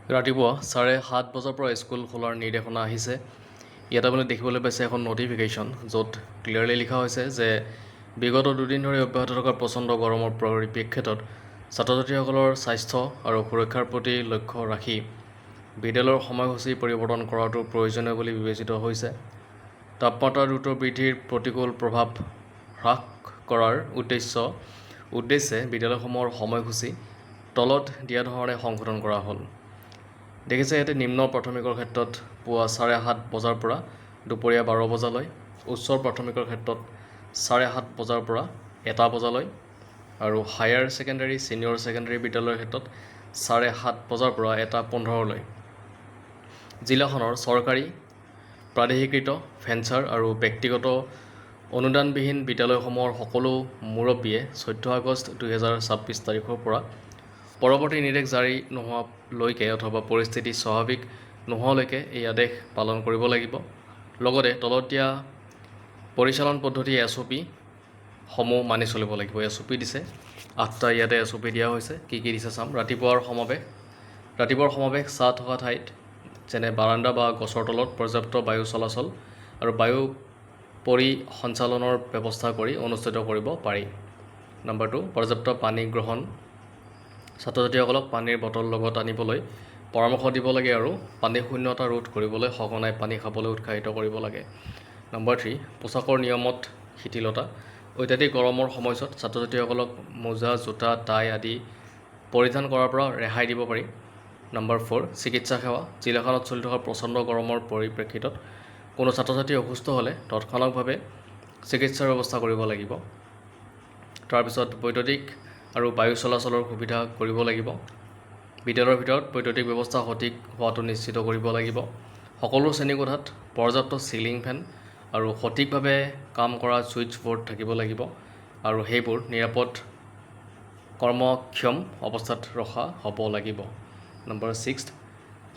ৰাতিপুৱা 7:30 বজাৰ পৰা স্কুল খোলাৰ নিৰ্দেশনা আহিছে। ইয়াত আপুনি দেখিবলৈ পাইছে এখন নটিফিকেশ্যন, য'ত ক্লিয়াৰলি লিখা হৈছে যে বিগত দুদিন ধৰি অব্যাহত থকা প্ৰচণ্ড গৰমৰ পৰিপ্ৰেক্ষিতত ছাত্ৰ ছাত্ৰীসকলৰ স্বাস্থ্য আৰু সুৰক্ষাৰ প্ৰতি লক্ষ্য ৰাখি বিদ্যালয়ৰ সময়সূচী পৰিৱৰ্তন কৰাটো প্ৰয়োজনীয় বুলি বিবেচিত হৈছে। তাপমাত্ৰা দ্ৰুত বৃদ্ধিৰ প্ৰতিকূল প্ৰভাৱ হ্ৰাস কৰাৰ উদ্দেশ্যে বিদ্যালয়সমূহৰ সময়সূচী তলত দিয়া ধৰণে সংশোধন কৰা হ'ল। দেখিছে ইয়াতে নিম্ন প্ৰাথমিকৰ ক্ষেত্ৰত পুৱা 7:30 বজাৰ পৰা দুপৰীয়া 12 বজালৈ, উচ্চ প্ৰাথমিকৰ ক্ষেত্ৰত 7:30 বজাৰ পৰা 1 বজালৈ আৰু হায়াৰ ছেকেণ্ডাৰী ছিনিয়ৰ ছেকেণ্ডাৰী বিদ্যালয়ৰ ক্ষেত্ৰত 7:30 বজাৰ পৰা 1:15লৈ। জিলাখনৰ চৰকাৰী, প্ৰাদেশিকৃত, ভেঞ্চাৰ আৰু ব্যক্তিগত অনুদানবিহীন বিদ্যালয়সমূহৰ সকলো মুৰব্বীয়ে 14 আগষ্ট 2026 তাৰিখৰ পৰা পৰৱৰ্তী নিৰ্দেশ জাৰি নোহোৱালৈকে অথবা পৰিস্থিতি স্বাভাৱিক নোহোৱালৈকে এই আদেশ পালন কৰিব লাগিব। লগতে তলত দিয়া পৰিচালন পদ্ধতি SOP সমূহ মানি চলিব লাগিব। SOP দিছে 8টা, ইয়াতে SOP দিয়া হৈছে। কি দিছে চাম। ৰাতিপুৱাৰ সমাৱেশ ছাঁ থকা ঠাইত যেনে বাৰাণ্ডা বা গছৰ তলত পৰ্যাপ্ত বায়ু চলাচল আৰু বায়ু পৰিসঞ্চালনৰ ব্যৱস্থা কৰি অনুষ্ঠিত কৰিব পাৰি। নম্বৰ 2, পৰ্যাপ্ত পানী গ্ৰহণ। ছাত্ৰ ছাত্ৰীসকলক পানীৰ বটল লগত আনিবলৈ পৰামৰ্শ দিব লাগে আৰু পানী শূন্যতা ৰোধ কৰিবলৈ সঘনাই পানী খাবলৈ উৎসাহিত কৰিব লাগে। নম্বৰ 3, পোছাকৰ নিয়মত শিথিলতা। অত্যাধিক গৰমৰ সময়ছোৱাত ছাত্ৰ ছাত্ৰীসকলক মোজা, জোতা, টাই আদি পৰিধান কৰাৰ পৰা ৰেহাই দিব পাৰি। নম্বৰ 4, চিকিৎসা সেৱা। জিলাখনত চলি থকা প্ৰচণ্ড গৰমৰ পৰিপ্ৰেক্ষিতত কোনো ছাত্ৰ ছাত্ৰী অসুস্থ হ'লে তৎক্ষণাতভাৱে চিকিৎসাৰ ব্যৱস্থা কৰিব লাগিব। তাৰপিছত বৈদ্যুতিক আৰু বায়ু চলাচলৰ সুবিধা কৰিব লাগিব। বিদ্যালয়ৰ ভিতৰত বৈদ্যুতিক ব্যৱস্থা সঠিক হোৱাটো নিশ্চিত কৰিব লাগিব। সকলো শ্ৰেণীকোঠাত পৰ্যাপ্ত চিলিং ফেন আৰু সঠিকভাৱে কাম কৰা ছুইচ বৰ্ড থাকিব লাগিব আৰু সেইবোৰ নিৰাপদ কৰ্মক্ষম অৱস্থাত ৰখা হ'ব লাগিব। নম্বৰ 6,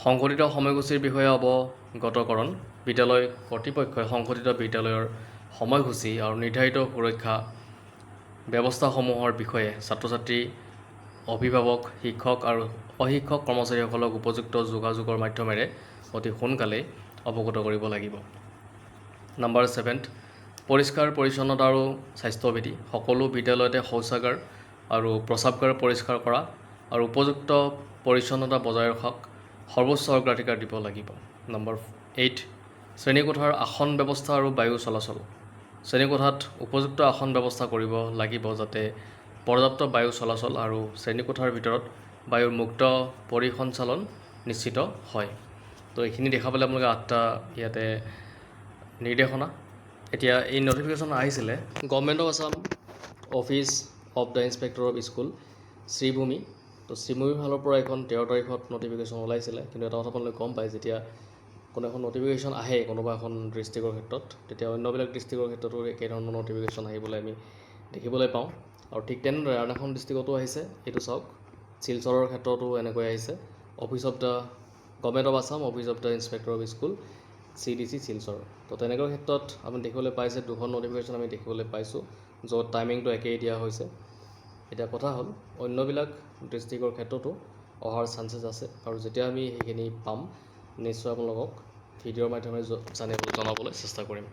সংশোধিত সময়সূচীৰ বিষয়ে অৱগতকৰণ। বিদ্যালয় কৰ্তৃপক্ষই সংশোধিত বিদ্যালয়ৰ সময়সূচী আৰু নিৰ্ধাৰিত সুৰক্ষা ব্যৱস্থাসমূহৰ বিষয়ে ছাত্ৰ ছাত্ৰী, অভিভাৱক, শিক্ষক আৰু অশিক্ষক কৰ্মচাৰীসকলক উপযুক্ত যোগাযোগৰ মাধ্যমেৰে অতি সোনকালেই অৱগত কৰিব লাগিব। নম্বৰ 7, পৰিষ্কাৰ পৰিচ্ছন্নতা আৰু স্বাস্থ্যবিধি। সকলো বিদ্যালয়তে শৌচাগাৰ আৰু প্ৰস্ৰাৱগাৰ পৰিষ্কাৰ কৰা আৰু উপযুক্ত পৰিচ্ছন্নতা বজাই ৰখাক সৰ্বোচ্চ অগ্ৰাধিকাৰ দিব লাগিব। নম্বৰ 8, শ্ৰেণীকোঠাৰ আসন ব্যৱস্থা আৰু বায়ু চলাচল। শ্ৰেণীকোঠাত উপযুক্ত আসন ব্যৱস্থা কৰিব লাগিব যাতে পৰ্যাপ্ত বায়ু চলাচল আৰু শ্ৰেণীকোঠাৰ ভিতৰত বায়ুৰ মুক্ত পৰিসঞ্চালন নিশ্চিত হয়। তো এইখিনি দেখা পালে আপোনালোকে 8টা ইয়াতে নিৰ্দেশনা। এতিয়া এই নটিফিকেশ্যন আহিছিলে government of Assam office of the inspector of school, Sribhumi. তো শ্ৰীভূমিৰ ফালৰ পৰা এখন 13 তাৰিখত নটিফিকেশ্যন ওলাইছিলে। কিন্তু এটা কথা আপোনালোকে গম পায়, যেতিয়া কোনো এখন নটিফিকেশ্যন আহে কোনোবা এখন ডিষ্ট্ৰিক্টৰ ক্ষেত্ৰত, তেতিয়া অন্যবিলাক ডিষ্ট্ৰিক্টৰ ক্ষেত্ৰতো একেধৰণৰ নটিফিকেশ্যন আহিবলৈ আমি দেখিবলৈ পাওঁ। আৰু ঠিক তেনেদৰে আন এখন ডিষ্ট্ৰিক্টতো আহিছে। এইটো চাওক, শিলচৰৰ ক্ষেত্ৰতো এনেকৈ আহিছে। Office of the government of Assam office of the inspector of school, CDC Silchar. তো তেনেকুৱা ক্ষেত্ৰত আপুনি দেখিবলৈ পাইছে 2খন নটিফিকেশ্যন আমি দেখিবলৈ পাইছোঁ, য'ত টাইমিংটো একেই দিয়া হৈছে। এতিয়া কথা হ'ল অন্যবিলাক ডিষ্ট্ৰিক্টৰ ক্ষেত্ৰতো অহাৰ চান্সেছ আছে আৰু যেতিয়া আমি সেইখিনি পাম নিশ্চয় আপোনালোকক ভিডিঅ'ৰ মাধ্যমেৰে জনাবলৈ চেষ্টা কৰিম।